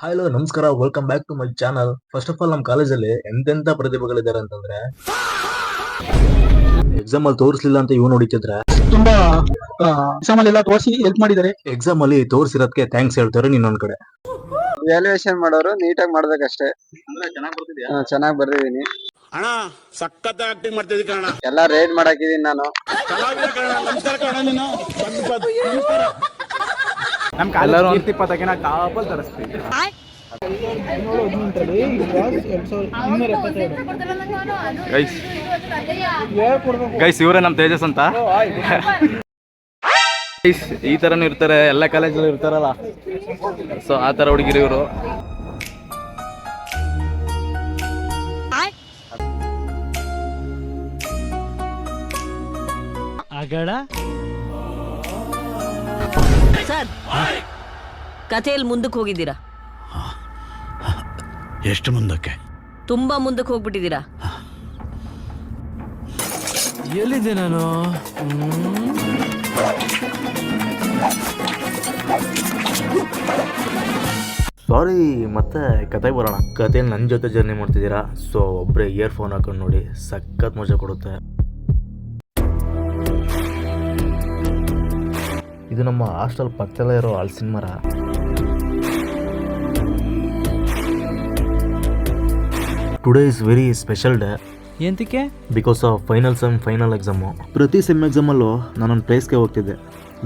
Hello ನಮಸ್ಕಾರ, welcome back to my channel. First of all ನಮ್ಮ ಕಾಲೇಜಲ್ಲಿ ಎಂತೆಂತ ಪ್ರತಿಭೆಗಳಿದ್ದಾರೆ ಅಂತಂದ್ರೆ ಎಕ್ಸಾಮ್ ಅಲ್ಲಿ ತೋರಿಸಲಿಲ್ಲ ಅಂತ ಇವ್ ನೋಡಿತಿದ್ರೆ ತುಂಬಾ ಎಕ್ಸಾಮ್ ಅಲ್ಲಿ ಎಲ್ಲ ತೋರಿಸಿ ಹೆಲ್ಪ್ ಮಾಡಿದ್ದಾರೆ. ಎಕ್ಸಾಮ್ ಅಲ್ಲಿ ತೋರಿಸಿರೋದಕ್ಕೆ ಥ್ಯಾಂಕ್ಸ್ ಹೇಳ್ತಾರೆ. ಇನ್ನೊಂದ್ ಕಡೆ ವ್ಯಾಲ್ಯೂಯೇಷನ್ ಮಾಡೋರು ನೀಟಾಗಿ ಮಾಡ್ಬೇಕಷ್ಟೇ. ಚೆನ್ನಾಗಿ ಬರ್ದಿದೀನಿ ಅಣ್ಣ. ಸಖತ್ ಆಕ್ಟಿಂಗ್ ಮಾಡ್ತಿದ್ದಿ ಕಣ. ಎಲ್ಲ ರೇಡ್ ಮಾಡಾಕಿದೀನಿ ನಾನು. ನಮ್ ಎಲ್ಲರೂ 120 ಕಾಪಲ್ ತರಿಸ್ತೀವಿ. ಗೈಸ್ ಇವರೇ ನಮ್ ತೇಜಸ್ ಅಂತ. ಈ ತರನು ಇರ್ತಾರೆ, ಎಲ್ಲ ಕಾಲೇಜಲ್ಲೂ ಇರ್ತಾರಲ್ಲ, ಸೊ ಆ ತರ ಹುಡುಗಿರು ಇವರು. ಸರ್, ಕಥೆಯಲ್ಲಿ ಮುಂದಕ್ಕೆ ಹೋಗಿದ್ದೀರಾ? ಎಷ್ಟು ಮುಂದಕ್ಕೆ? ತುಂಬಾ ಮುಂದಕ್ಕೆ ಹೋಗ್ಬಿಟ್ಟಿದ್ದೀರಾ. ಎಲ್ಲಿದೆ ನಾನು? ಸಾರಿ, ಮತ್ತೆ ಕತೆ ಬರೋಣ. ಕಥೆಯಲ್ಲಿ ನನ್ನ ಜೊತೆ ಜರ್ನಿ ಮಾಡ್ತಿದ್ದೀರಾ, ಸೊ ಒಬ್ಬರೇ ಇಯರ್ಫೋನ್ ಹಾಕೊಂಡು ನೋಡಿ, ಸಖತ್ ಮಜಾ ಕೊಡುತ್ತೆ. ಇದು ನಮ್ಮ ಹಾಸ್ಟೆಲ್ ಪಕ್ಕದಲ್ಲೇ ಇರೋ ಹಲಸಿನ ಮರ. Today is very special day. ಎಂತಕ್ಕೆ? Because of final exam. ಪ್ರತಿ ಸೆಮ್ ಎಕ್ಸಾಮಲ್ಲೂ ನಾನೊಂದು ಪ್ಲೇಸ್ಗೆ ಹೋಗ್ತಿದ್ದೆ,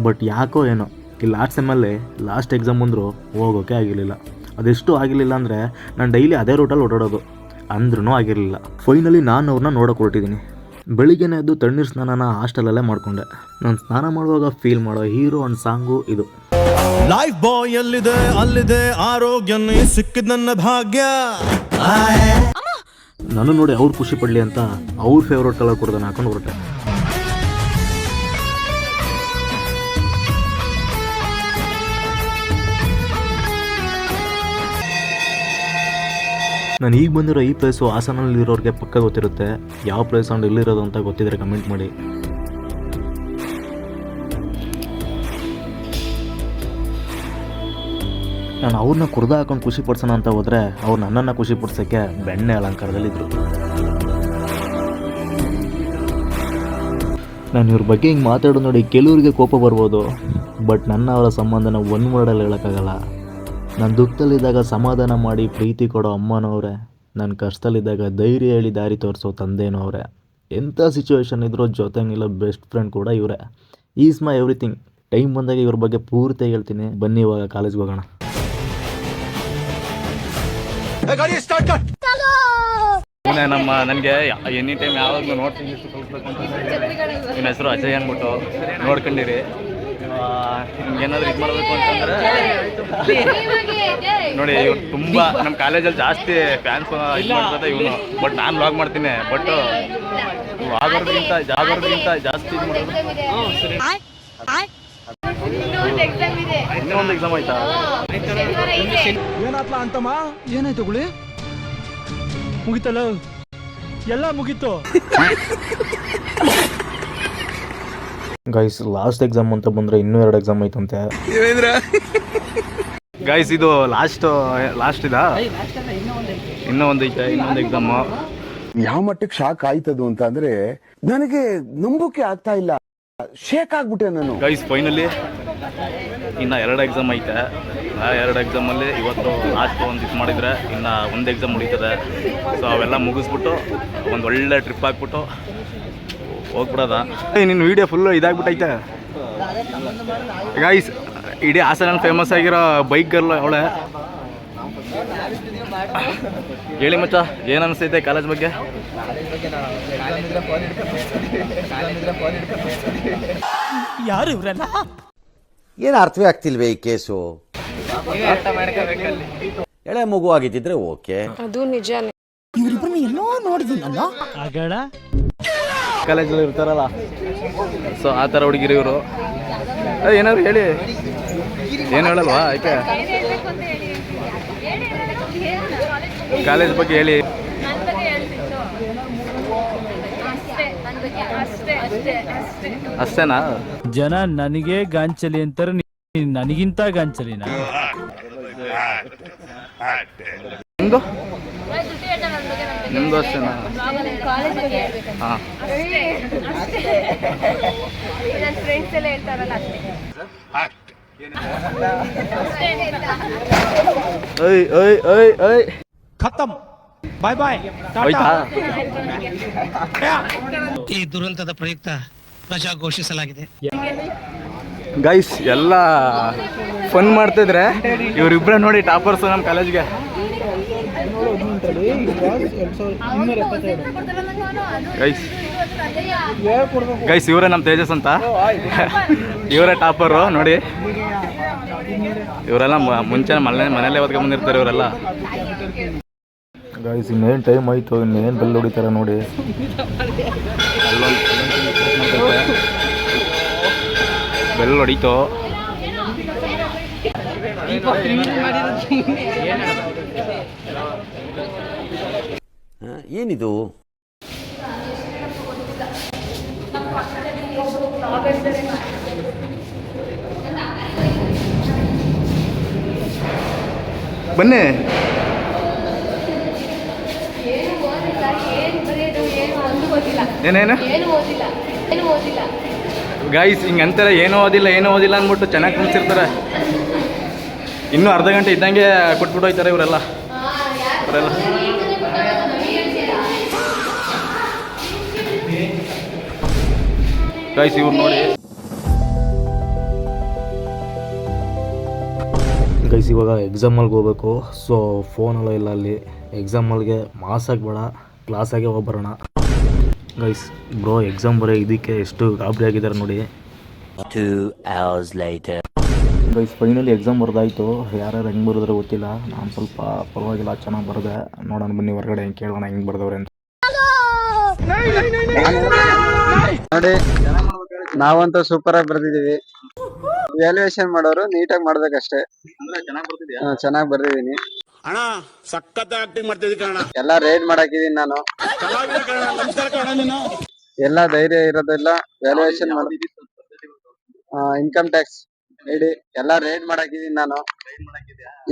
ಬಟ್ ಯಾಕೋ ಏನೋ ಈ ಲಾಸ್ಟ್ ಸೆಮ್ಮಲ್ಲಿ ಲಾಸ್ಟ್ ಎಕ್ಸಾಮ್ ಬಂದರೂ ಹೋಗೋಕ್ಕೆ ಆಗಿರಲಿಲ್ಲ. ಅದೆಷ್ಟು ಆಗಿರಲಿಲ್ಲ ಅಂದರೆ ನಾನು ಡೈಲಿ ಅದೇ ರೂಟಲ್ಲಿ ಓಡಾಡೋದು, ಅಂದ್ರೂ ಆಗಿರಲಿಲ್ಲ. ಫೈನಲಿ ನಾನು ಅವ್ರನ್ನ ನೋಡೋಕೆ ಹೊರಟಿದ್ದೀನಿ. ಬೆಳಿಗ್ಗೆನೇ ಎದ್ದು ತಣ್ಣೀರು ಸ್ನಾನನ ಹಾಸ್ಟೆಲಲ್ಲೇ ಮಾಡಿಕೊಂಡೆ. ನಾನು ಸ್ನಾನ ಮಾಡುವಾಗ ಫೀಲ್ ಮಾಡೋ ಹೀರೋ ಒಂದು ಸಾಂಗು ಇದು. ಲೈಫ್ ಬಾಯ್ ಎಲ್ಲಿದೆ ಅಲ್ಲಿದೆ ಆರೋಗ್ಯನೇ ಸಿಕ್ಕಿದ ನನ್ನ ಭಾಗ್ಯ. ನಾನು ನೋಡಿ ಅವ್ರು ಖುಷಿ ಪಡಲಿ ಅಂತ ಅವ್ರ ಫೇವ್ರೇಟ್ ಕಲರ್ ಕೊಡ್ದಾನೆ ಹಾಕೊಂಡು ಹೊರಟೆ. ನಾನು ಈಗ ಬಂದಿರೋ ಈ ಪ್ಲೇಸು ಹಾಸನಲ್ಲಿರೋರಿಗೆ ಪಕ್ಕ ಗೊತ್ತಿರುತ್ತೆ. ಯಾವ ಪ್ಲೇಸ್ ಅಂಡ್ ಎಲ್ಲಿರೋದು ಅಂತ ಗೊತ್ತಿದ್ರೆ ಕಮೆಂಟ್ ಮಾಡಿ. ನಾನು ಅವ್ರನ್ನ ಕುರ್ದ ಹಾಕೊಂಡು ಖುಷಿ ಪಡ್ಸೋಣ ಅಂತ ಹೋದರೆ ಅವ್ರು ನನ್ನನ್ನು ಖುಷಿ ಪಡ್ಸೋಕ್ಕೆ ಬೆಣ್ಣೆ ಅಲಂಕಾರದಲ್ಲಿದ್ದರು. ನಾನು ಇವ್ರ ಬಗ್ಗೆ ಹಿಂಗೆ ಮಾತಾಡೋದು ನೋಡಿ ಕೆಲವರಿಗೆ ಕೋಪ ಬರ್ಬೋದು, ಬಟ್ ನನ್ನ ಅವರ ಸಂಬಂಧನ ಒಂದು ವರ್ಡಲ್ಲಿ ಹೇಳೋಕ್ಕಾಗಲ್ಲ. ನಾನು ದುಃಖದಲ್ಲಿದ್ದಾಗ ಸಮಾಧಾನ ಮಾಡಿ ಪ್ರೀತಿ ಕೊಡೋ ಅಮ್ಮನವರೇ, ನನ್ನ ಕಷ್ಟದಲ್ಲಿದ್ದಾಗ ಧೈರ್ಯ ಹೇಳಿ ದಾರಿ ತೋರಿಸೋ ತಂದೆನವರೇ, ಎಂಥ ಸಿಚುವೇಶನ್ ಇದ್ರೂ ಜೊತೆ ನಿಲ್ಲೋ ಬೆಸ್ಟ್ ಫ್ರೆಂಡ್ ಕೂಡ ಇವರೇ. Is my everything. ಟೈಮ್ ಬಂದಾಗ ಇವ್ರ ಬಗ್ಗೆ ಪೂರ್ತಿ ಹೇಳ್ತೀನಿ. ಬನ್ನಿ ಇವಾಗ ಕಾಲೇಜ್ಗೆ ಹೋಗೋಣ. ನನಗೆ ಎನಿ ಟೈಮ್ ಯಾವಾಗಲೂ ನೋಡ್ತೀನಿ ಕಲಿಸ್ಬೇಕು ಅಂತಂದ್ರೆ ನಿಮ್ಮ ಹೆಸರು ಅಜಯ್ ಅಂದ್ಬಿಟ್ಟು ನೋಡ್ಕೊಂಡಿರಿ. ನಿಮ್ಗೆ ಏನಾದರೂ ಇದು ಮಾಡಬೇಕು ಅಂತಂದರೆ ನೋಡಿ, ಇವ್ರು ತುಂಬ ನಮ್ಮ ಕಾಲೇಜಲ್ಲಿ ಜಾಸ್ತಿ ಫ್ಯಾನ್ಸ್ ಇದು ಮಾಡ್ತದೆ ಇವನು. ಬಟ್ ನಾನು ವ್ಲಾಗ್ ಮಾಡ್ತೀನಿ, ಬಟ್ ಆಗೋದ್ರಿಂದ ಜಾಸ್ತಿ ಇದು ಮಾಡೋದು. ಇನ್ನೊಂದು ಎಕ್ಸಾಮ್ ಆಯ್ತಾ? ಏನಾತ್ಲ ಅಂತಮ್ಮ? ಏನಾಯ್ತು ಗುಳಿ? ಮುಗಿತಲ್ಲ, ಎಲ್ಲ ಮುಗೀತು. ಗೈಸ್, ಲಾಸ್ಟ್ ಎಕ್ಸಾಮ್ ಅಂತ ಬಂದರೆ ಇನ್ನೂ 2 ಎಕ್ಸಾಮ್ ಐತಂತೆ. ಗೈಸ್, ಇದು ಲಾಸ್ಟ್ ಇದಾ? ಇನ್ನೊಂದು ಎಕ್ಸಾಮು. ಯಾವ ಮಟ್ಟಕ್ಕೆ ಶಾಕ್ ಆಯ್ತದು ಅಂತ ಅಂದ್ರೆ ನನಗೆ ನಂಬೋಕೆ ಆಗ್ತಾ ಇಲ್ಲ. ಶೇಕ್ ಆಗ್ಬಿಟ್ಟೆ ನಾನು. ಗೈಸ್, ಫೈನಲಿ ಇನ್ನು 2 ಎಕ್ಸಾಮ್ ಐತೆ. ಆ 2 ಎಕ್ಸಾಮಲ್ಲಿ ಇವತ್ತು ಲಾಸ್ಟ್ ಒಂದು ಇದು ಮಾಡಿದರೆ ಇನ್ನು 1 ಎಕ್ಸಾಮ್ ಉಳಿತದೆ. ಸೊ ಅವೆಲ್ಲ ಮುಗಿಸ್ಬಿಟ್ಟು ಒಂದು ಒಳ್ಳೆ ಟ್ರಿಪ್ ಹಾಕ್ಬಿಟ್ಟು ಹೋಗ್ಬಿಡೋದ. ನಿನ್ನ ವೀಡಿಯೋ ಫುಲ್ಲು ಇದಾಗ್ಬಿಟ್ಟೈತೆ ಗೈಸ್. ಇಡೀ ಹಾಸನಲ್ಲಿ ಫೇಮಸ್ ಆಗಿರೋ ಬೈಕ್ ಗರ್ಲ್ ಅವಳೆ. ಹೇಳಿ ಮಚ್ಚ, ಏನು ಅನಿಸ್ತೈತೆ ಕಾಲೇಜ್ ಬಗ್ಗೆ? ಯಾರು ಇವ್ರಲ್ಲ? ಏನು ಅರ್ಥವೇ ಆಗ್ತಿಲ್ವೇ ಈ ಕೇಸು? ಎಳೆ ಮಗು ಆಗಿದ್ದಿದ್ರೆ ಓಕೆ, ಅದು ನಿಜಾನೇ. ಇವ್ರಿಬ್ರನ್ನ ಎಲ್ಲೋ ನೋಡಿದ್ದೀನಲ್ಲ. ಕಾಲೇಜಲ್ಲಿ ಇರ್ತಾರಲ್ಲ, ಸೊ ಆ ಥರ ಹುಡುಗಿರು ಇವರು. ಏನಾದ್ರು ಹೇಳಿ, ಏನು ಹೇಳಲ್ವಾ? ಆಯ್ಕೆ ಕಾಲೇಜ್ ಬಗ್ಗೆ ಹೇಳಿ. ಅಷ್ಟೇನಾ? ಜನ ನನಗೆ ಗಾಂಚಲಿ ಅಂತಾರೆ, ನನಗಿಂತ ಗಾಂಚಲಿನ? ನಿಮ್ಮದು ನಿಮ್ಮದು ಅಷ್ಟೇನಾ? ಹಾಂ ಫ್ರೆಂಡ್ಸ್ ಎಲ್ಲ ಹೇಳ್ತಾರಲ್ಲ ಅಷ್ಟೇ. ಓಯ್ ಓಯ್ ಓಯ್ ಓಯ್ ಖತಮ್, ಬಾಯ್ ಬಾಯ್, ಹೋಯ್ತಾ? ಈ ದುರಂತದ ಪ್ರಯುಕ್ತ ರಜಾ ಘೋಷಿಸಲಾಗಿದೆ. ಗೈಸ್ ಎಲ್ಲ ಫನ್ ಮಾಡ್ತಿದ್ರೆ ಇವರಿಬ್ಬರೇ ನೋಡಿ ಟಾಪರ್ಸು ನಮ್ಮ ಕಾಲೇಜ್ಗೆ. ಗೈಸ್ ಗೈಸ್ ಇವರೇ ನಮ್ಮ ತೇಜಸ್ ಅಂತ, ಇವರೇ ಟಾಪರು ನೋಡಿ. ಇವರೆಲ್ಲ ಮುಂಚೆ ಮನೇಲೆ ಓದ್ಕೊಂಡ್ ಬಂದಿರ್ತಾರೆ ಇವರೆಲ್ಲ. ಗೈಸ್ ಇನ್ನೇನು ಟೈಮ್ ಆಯಿತು, ಇನ್ನೇನು ಬೆಲ್ ಹೊಡಿತಾರೆ ನೋಡಿ. ಬೆಲ್ ಹೊಡಿತು. ಏನಿದು? ಬನ್ನಿ. ಏನೇನು ಗೈಸ್ ಹಿಂಗೆ ಅಂತಾರೆ, ಏನೂ ಓದಿಲ್ಲ ಅಂದ್ಬಿಟ್ಟು ಚೆನ್ನಾಗಿ ಕುಣಿಸಿರ್ತಾರೆ. ಇನ್ನೂ ಅರ್ಧ ಗಂಟೆ ಇದ್ದಂಗೆ ಕೊಟ್ಬಿಟ್ಟು ಹೋಯ್ತಾರೆ ಇವರೆಲ್ಲ. ಗೈಸ್ ಇವ್ರು ನೋಡಿ. ಗೈಸ್ ಇವಾಗ ಎಕ್ಸಾಮಲ್ಗೆ ಹೋಗ್ಬೇಕು. ಸೊ ಫೋನೆಲ್ಲ ಇಲ್ಲ ಅಲ್ಲಿ. ಎಕ್ಸಾಮಲ್ಗೆ ಮಾಸಾಗಿ ಬೇಡ, ಕ್ಲಾಸಾಗೆ ಹೋಗಿ ಬರೋಣ. ಗೈಸ್ ಬ್ರೋ ಎಕ್ಸಾಮ್ ಬರೋ ಇದಕ್ಕೆ ಎಷ್ಟು ಗಾಬರಿ ಆಗಿದ್ದಾರೆ ನೋಡಿ. 2 hours later. Guys finally exam ಬರ್ದಾಯಿತು. ಯಾರ್ಯಾರು ಹೆಂಗೆ ಬರೆದ್ರೆ ಗೊತ್ತಿಲ್ಲ. ನಾನು ಸ್ವಲ್ಪ ಪರವಾಗಿಲ್ಲ ಚೆನ್ನಾಗಿ ಬರೆದೆ. ನೋಡೋಣ ಬನ್ನಿ ಹೊರಗಡೆ ಹೆಂಗೆ ಕೇಳೋಣ ಹೆಂಗೆ ಬರ್ದವ್ರೆ ಅಂತ. ನೋಡಿ ನಾವಂತೂ ಸೂಪರ್ ಆಗಿ ಬರ್ದಿದೀವಿ. ವ್ಯಾಲ್ಯೂಯೇಷನ್ ಮಾಡೋರು ನೀಟಾಗಿ ಮಾಡ್ಬೇಕಷ್ಟೇ. ಚೆನ್ನಾಗಿ ಬರ್ದಿದೀನಿ. ಎಲ್ಲ ರೇಡ್ ಮಾಡಾಕಿದೀನಿ ನಾನು. ಎಲ್ಲ ಧೈರ್ಯ ಇರೋದಿಲ್ಲ. ವ್ಯಾಲ್ಯೂಯೇಷನ್ ಮಾಡಿ ಇನ್ಕಮ್ ಟ್ಯಾಕ್ಸ್ ಐಡಿ ಎಲ್ಲ ರೇಡ್ ಮಾಡಾಕಿದೀನಿ ನಾನು.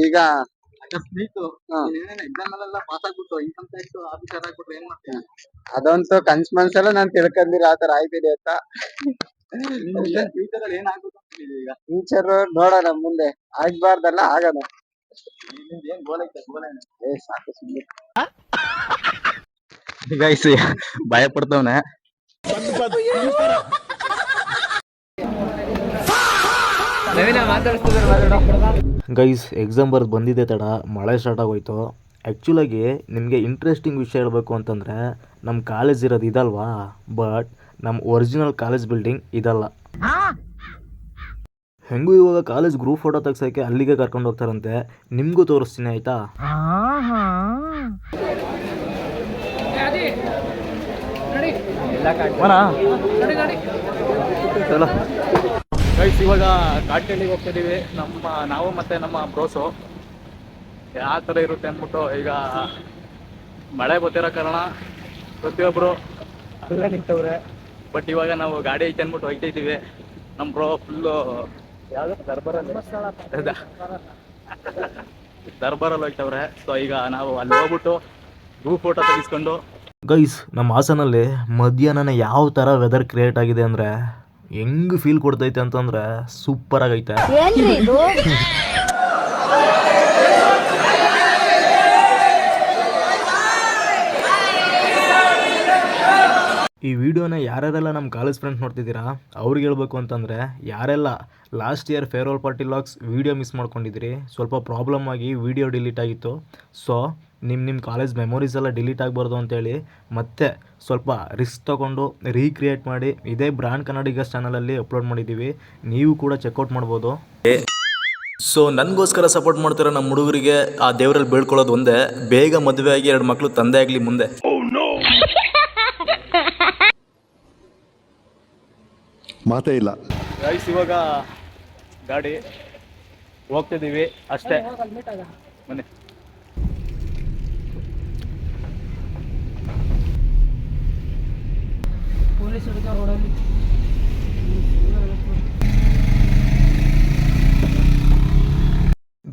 ಈಗ ಅದಂತೂ ಕನ್ಸ್ ಮನ್ಸಲ್ಲ ನಾನು ತಿಳ್ಕೊಂಡಿರ ಆತರ ಆಯ್ತಿದೆ ಅಂತ. ಫ್ಯೂಚರ್ ನೋಡೋಣ ಮುಂದೆ. ಆಗ್ಬಾರ್ದಲ್ಲ ಆಗದ. ಸಾಕು ಸುಮ್ಮನೆ ಗೈಸ್ ಭಯ ಪಡ್ತವನೆ. ಗೈಸ್ ಎಕ್ಸಾಮ್ ಬರ್ದು ಬಂದಿದ್ದೆ ತಡ, ಮಳೆ ಸ್ಟಾರ್ಟ್ ಆಗೋಯ್ತು. ಆ್ಯಕ್ಚುಲಾಗಿ ನಿಮಗೆ ಇಂಟ್ರೆಸ್ಟಿಂಗ್ ವಿಷಯ ಹೇಳಬೇಕು ಅಂತಂದರೆ ನಮ್ಮ ಕಾಲೇಜ್ ಇರೋದು ಇದಲ್ವಾ, ಬಟ್ ನಮ್ಮ ಒರಿಜಿನಲ್ ಕಾಲೇಜ್ ಬಿಲ್ಡಿಂಗ್ ಇದಲ್ಲ. ಹೆಂಗೂ ಇವಾಗ ಕಾಲೇಜ್ ಗ್ರೂಪ್ ಫೋಟೋ ತೆಗ್ಸೋಕ್ಕೆ ಅಲ್ಲಿಗೆ ಕರ್ಕೊಂಡು ಹೋಗ್ತಾರಂತೆ. ನಿಮಗೂ ತೋರಿಸ್ತೀನಿ ಆಯಿತಾ. ಗೈಸ್ ಇವಾಗ ಕಾಟೇಳಿಗೆ ಹೋಗ್ತಿದ್ದೀವಿ. ನಾವು ಮತ್ತೆ ನಮ್ಮ ಬ್ರೋಸು ಯಾವ ಥರ ಇರುತ್ತೆ ಅಂದ್ಬಿಟ್ಟು. ಈಗ ಮಳೆ ಬರ್ತಿರೋ ಕಾರಣ ಪ್ರತಿಯೊಬ್ಬರು ಅಲ್ಲೇ ನಿಂತವ್ರೆ. ಬಟ್ ಇವಾಗ ನಾವು ಗಾಡಿ ಐತೆ ಅಂದ್ಬಿಟ್ಟು ಹೋಗ್ತಿದ್ದೀವಿ. ನಮ್ಮ ಬ್ರೋ ಫುಲ್ಲು ಯಾವುದು ದರ್ಬಾರಲ್ಲಿ ಹೋಗ್ತವ್ರೆ. ಸೊ ಈಗ ನಾವು ಅಲ್ಲಿ ಹೋಗ್ಬಿಟ್ಟು ಗ್ರೂಪ್ ಫೋಟೋ ತೆಗಿಸ್ಕೊಂಡು. ಗೈಸ್ ನಮ್ಮ ಹಾಸನಲ್ಲಿ ಮಧ್ಯಾಹ್ನ ಯಾವ ಥರ ವೆದರ್ ಕ್ರಿಯೇಟ್ ಆಗಿದೆ ಅಂದರೆ ಹೆಂಗೆ ಫೀಲ್ ಕೊಡ್ತೈತೆ ಅಂತಂದರೆ ಸೂಪರ್ ಆಗೈತೆ. ಈ ವಿಡಿಯೋನ ಯಾರ್ಯಾರೆಲ್ಲ ನಮ್ಮ ಕಾಲೇಜ್ ಫ್ರೆಂಡ್ಸ್ ನೋಡ್ತಿದ್ದೀರಾ ಅವ್ರಿಗೆ ಹೇಳ್ಬೇಕು ಅಂತಂದರೆ, ಯಾರೆಲ್ಲ last year farewell party vlogs video miss ಮಾಡ್ಕೊಂಡಿದ್ದೀರಿ, ಸ್ವಲ್ಪ ಪ್ರಾಬ್ಲಮ್ ಆಗಿ ವೀಡಿಯೋ ಡಿಲೀಟ್ ಆಗಿತ್ತು. ಸೊ ನಿಮ್ಮ ಕಾಲೇಜ್ ಮೆಮೊರೀಸ್ ಎಲ್ಲ ಡಿಲೀಟ್ ಆಗಬಾರ್ದು ಅಂತೇಳಿ ಮತ್ತೆ ಸ್ವಲ್ಪ ರಿಸ್ಕ್ ತೊಗೊಂಡು ರೀಕ್ರಿಯೇಟ್ ಮಾಡಿ ಇದೇ ಬ್ರ್ಯಾಂಡ್ ಕನ್ನಡಿಗಸ್ ಚಾನಲಲ್ಲಿ ಅಪ್ಲೋಡ್ ಮಾಡಿದ್ದೀವಿ. ನೀವು ಕೂಡ ಚೆಕ್ಔಟ್ ಮಾಡ್ಬೋದು. ಸೊ ನನಗೋಸ್ಕರ ಸಪೋರ್ಟ್ ಮಾಡ್ತಿರೋ ನಮ್ಮ ಹುಡುಗರಿಗೆ ಆ ದೇವರಲ್ಲಿ ಬೇಡ್ಕೊಳ್ಳೋದು ಒಂದೇ, ಬೇಗ ಮದುವೆ ಆಗಿ 2 ಮಕ್ಕಳು ತಂದೆ ಆಗಲಿ ಮುಂದೆ. ಮಾತೇ ಇಲ್ಲ. ಗೈಸ್ ಇವಾಗ ಗಾಡಿ ಹೋಗ್ತಿದ್ದೀವಿ ಅಷ್ಟೇ. ಬನ್ನಿ.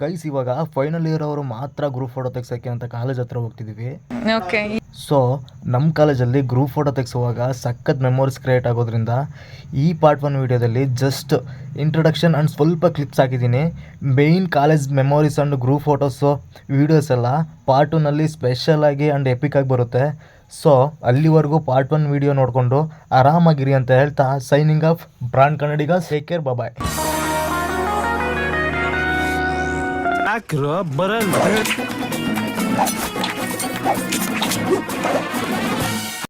ಗೈಸ್ ಇವಾಗ ಫೈನಲ್ ಇಯರ್ ಅವರು ಮಾತ್ರ ಗ್ರೂಪ್ ಫೋಟೋ ತೆಗ್ಸೋಕ್ಕೆ ಅಂತ ಕಾಲೇಜ್ ಹತ್ರ ಹೋಗ್ತಿದ್ದೀವಿ. ಓಕೆ. ಸೊ ನಮ್ಮ ಕಾಲೇಜಲ್ಲಿ ಗ್ರೂಪ್ ಫೋಟೋ ತೆಗೆಸುವಾಗ ಸಖತ್ ಮೆಮೊರೀಸ್ ಕ್ರಿಯೇಟ್ ಆಗೋದ್ರಿಂದ ಈ ಪಾರ್ಟ್ 1 ವೀಡಿಯೋದಲ್ಲಿ ಜಸ್ಟ್ ಇಂಟ್ರೊಡಕ್ಷನ್ ಆ್ಯಂಡ್ ಸ್ವಲ್ಪ ಕ್ಲಿಪ್ಸ್ ಹಾಕಿದ್ದೀನಿ. Main college memories and group photos videos ಎಲ್ಲ ಪಾರ್ಟ್ 2ನಲ್ಲಿ ಸ್ಪೆಷಲಾಗಿ ಆ್ಯಂಡ್ ಎಪಿಕಾಗಿ ಬರುತ್ತೆ. ಸೊ ಅಲ್ಲಿವರೆಗೂ ಪಾರ್ಟ್ 1 ವೀಡಿಯೋ ನೋಡಿಕೊಂಡು ಆರಾಮಾಗಿರಿ ಅಂತ ಹೇಳ್ತಾ ಸೈನಿಂಗ್ ಆಫ್ ಬ್ರಾಂಡ್ ಕನ್ನಡಿಗ. ಟೇಕ್ ಕೇರ್, ಬಾಯ್. ಬರಲ್ಲ